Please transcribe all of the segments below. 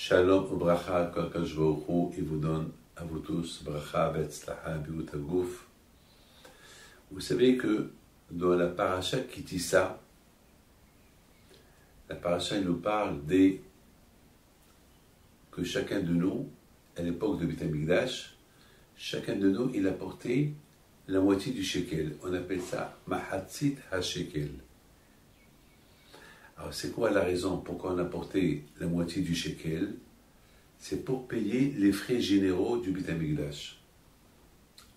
Shalom ubracha, qu'Akadosh Baruch Hu, il vous donne à vous tous bracha, betzlacha, biut aguf. Vous savez que dans la paracha Kitissa, la paracha il nous parle que chacun de nous, à l'époque de Beit HaMikdash, chacun de nous, il a porté la moitié du shekel. On appelle ça Mahatzit HaShekel. Alors, c'est quoi la raison pourquoi on a porté la moitié du shekel? C'est pour payer les frais généraux du Beit HaMikdash.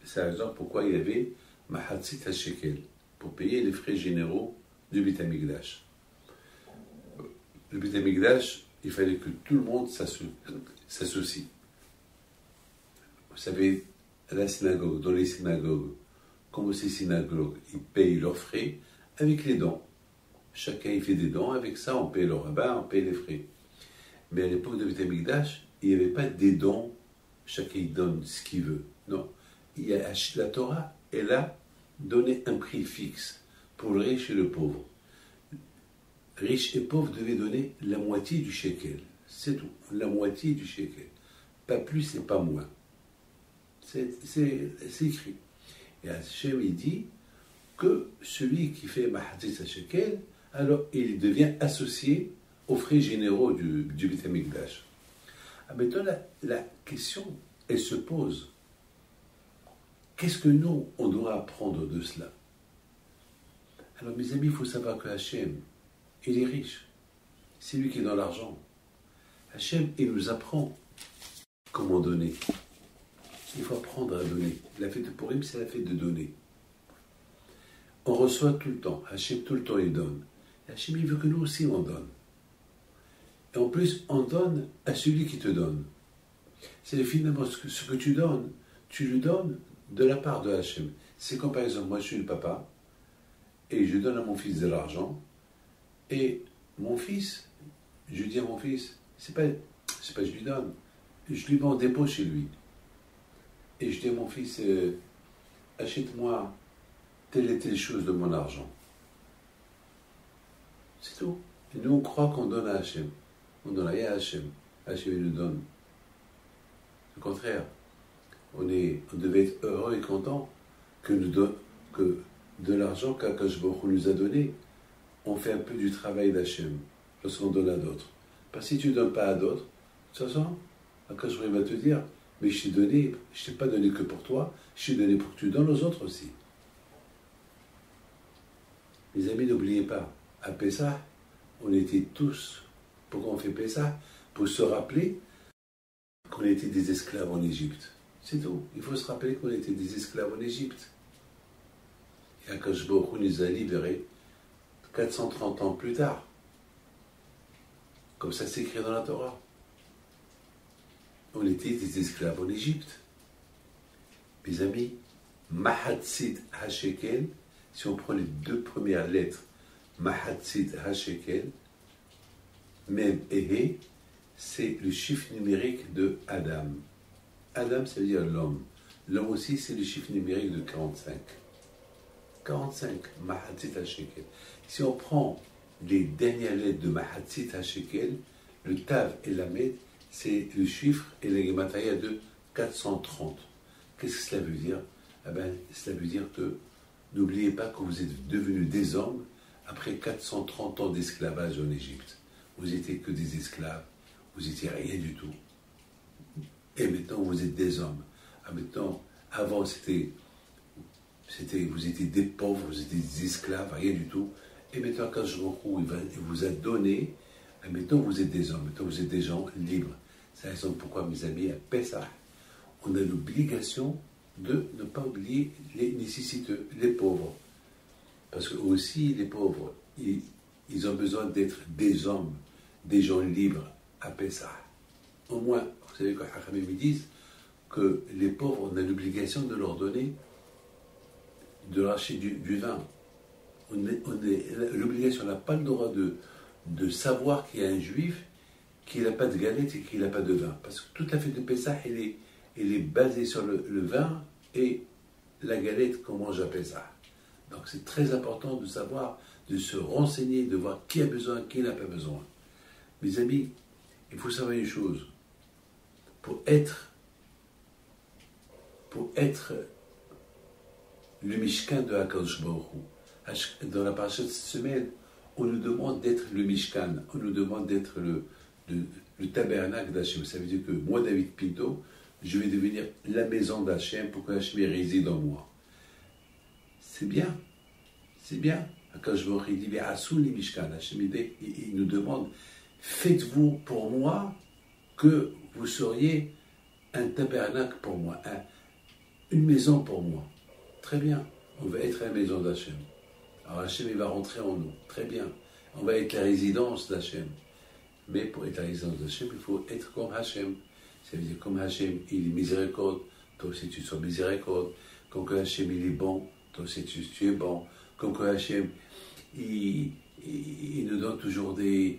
C'est la raison pourquoi il y avait Mahatzit HaShekel, pour payer les frais généraux du Beit HaMikdash. Le Beit HaMikdash, il fallait que tout le monde s'associe. Vous savez, à la synagogue, dans les synagogues, comme ces synagogues, ils payent leurs frais avec les dons. Chacun il fait des dons, avec ça on paye le rabbin, on paye les frais. Mais à l'époque de Beit HaMikdash, il n'y avait pas des dons, chacun il donne ce qu'il veut. Non, la Torah, elle a donné un prix fixe pour le riche et le pauvre. Riche et pauvre devaient donner la moitié du shekel. C'est tout, la moitié du shekel. Pas plus et pas moins. C'est écrit. Et Hachem, il dit que celui qui fait Mahatzit HaShekel, alors il devient associé aux frais généraux du Beit HaMikdash. Maintenant, la question, elle se pose. Qu'est-ce que nous, on doit apprendre de cela? Alors, mes amis, il faut savoir que Hachem, il est riche. C'est lui qui est dans l'argent. Hachem, il nous apprend comment donner. Il faut apprendre à donner. La fête de Purim, c'est la fête de donner. On reçoit tout le temps. Hachem, tout le temps, il donne. Et Hachem, il veut que nous aussi, on donne. Et en plus, on donne à celui qui te donne. C'est finalement ce que tu donnes, tu le donnes de la part de Hachem. C'est comme par exemple, moi je suis le papa, et je donne à mon fils de l'argent, et mon fils, je dis à mon fils, c'est pas je lui donne, je lui mets en dépôt chez lui. Et je dis à mon fils, achète-moi telle et telle chose de mon argent. C'est tout. Et nous, on croit qu'on donne à Hachem. On donne rien à Hachem. Hachem, il nous donne. Au contraire, on devait être heureux et content que de l'argent qu'Akadosh Baruch Hu nous a donné, on fait un peu du travail d'Hachem lorsqu'on donne à d'autres. Parce que si tu ne donnes pas à d'autres, de toute façon, Akadosh Baruch Hu va te dire, mais je t'ai pas donné que pour toi, je t'ai donné pour que tu donnes aux autres aussi. Les amis, n'oubliez pas, à Pessah, on était tous, pourquoi on fait Pessah? Pour se rappeler qu'on était des esclaves en Égypte. C'est tout. Il faut se rappeler qu'on était des esclaves en Égypte. Et Akadosh Baruch Hu nous a libérés 430 ans plus tard. Comme ça c'est écrit dans la Torah. On était des esclaves en Égypte. Mes amis, Mahatzit HaShekel, si on prend les deux premières lettres, Mahatzit HaShekel, Mem et He, c'est le chiffre numérique de Adam. Adam, ça veut dire l'homme. L'homme aussi, c'est le chiffre numérique de 45. 45, Mahatzit HaShekel. Si on prend les dernières lettres de Mahatzit HaShekel, le Tav et la Med, c'est le chiffre et la gematria de 430. Qu'est-ce que cela veut dire? Eh bien, cela veut dire que n'oubliez pas que vous êtes devenus des hommes après 430 ans d'esclavage en Égypte. Vous n'étiez que des esclaves, vous n'étiez rien du tout. Et maintenant, vous êtes des hommes. Ah, maintenant, avant, vous étiez des pauvres, vous étiez des esclaves, rien du tout. Et maintenant, quand je recours, il vous a donné. Et maintenant, vous êtes des hommes. Maintenant, vous êtes des gens libres. C'est la raison pourquoi, mes amis, à Pessah, on a l'obligation de ne pas oublier les nécessiteux, les pauvres. Parce que aussi, les pauvres, ils ont besoin d'être des hommes, des gens libres à Pessah. Au moins, vous savez que Hachamim disent que les pauvres, on a l'obligation de leur donner, de leur acheter du vin. L'obligation, on n'a pas le droit de savoir qu'il y a un juif qui n'a pas de galette et qui n'a pas de vin. Parce que toute la fête de Pessah, elle est basée sur le vin et la galette qu'on mange à Pessah. Donc c'est très important de savoir, de se renseigner, de voir qui a besoin, qui n'a pas besoin. Mes amis, Il faut savoir une chose. Pour être le Mishkan de Akadosh Baruch Hu, dans la paracha de cette semaine, on nous demande d'être le Mishkan, on nous demande d'être le tabernacle d'Hachem. Ça veut dire que moi, David Pinto, je vais devenir la maison d'Hachem pour que Hachem réside en moi. C'est bien, c'est bien. Akadosh Baruch Hu dit, Asouli Mishkan, Hachem, il nous demande, faites-vous pour moi que vous seriez un tabernacle pour moi, une maison pour moi. Très bien, on va être la maison d'Hachem. Alors Hachem, il va rentrer en nous. Très bien, on va être la résidence d'Hachem. Mais pour être la résidence d'Hachem, il faut être comme Hachem. Ça veut dire comme Hachem, il est miséricorde, toi aussi tu sois miséricorde. Comme que Hachem, il est bon, toi aussi tu es bon. Comme que Hachem, il nous donne toujours de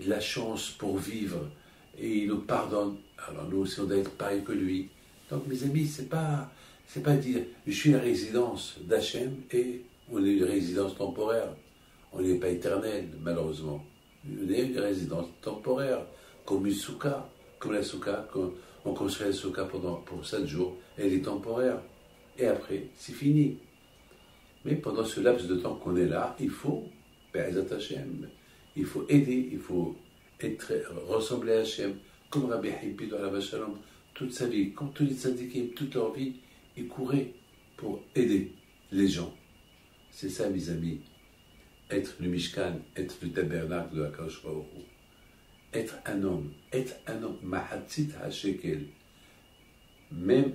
la chance pour vivre. Et il nous pardonne. Alors nous aussi, on doit être pareil que lui. Donc mes amis, c'est pas dire je suis la résidence d'Hachem et on est une résidence temporaire. On n'est pas éternel, malheureusement. On est une résidence temporaire, comme une souka. Comme la souka, quand on construit la souka pour 7 jours, elle est temporaire. Et après, c'est fini. Mais pendant ce laps de temps qu'on est là, il faut Hachem. Il faut aider, il faut ressembler à Hachem. Comme Rabbi Hippi dans la Shalom, toute sa vie, comme tous les syndiqués, toute leur vie, ils couraient pour aider les gens. C'est ça, mes amis. Être le Mishkan, être le tabernacle de Akadosh Baruch Hu. Être un homme, Mahatzit HaShekel. Même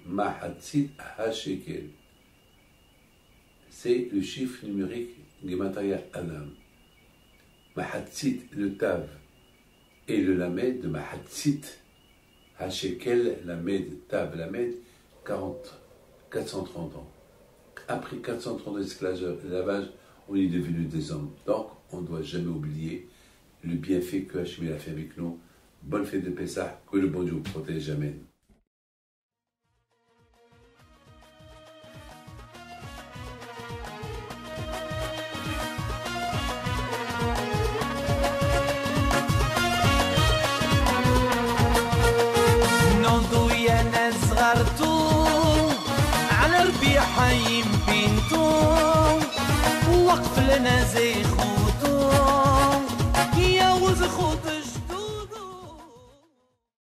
Mahatzit HaShekel. C'est le chiffre numérique Gematria Adam. Mahatzit, le Tav, et le Lamed de Mahatzit. HaShekel, Lamed, Tav, Lamed, 430 ans. Après 430 ans d'esclavage, on est devenu des hommes. Donc, on ne doit jamais oublier le bienfait que Hachem a fait avec nous. Bonne fête de Pessah, que le bon Dieu vous protège. Amen. حي بنتو وقف لنا زي خوتو يا وز خوتو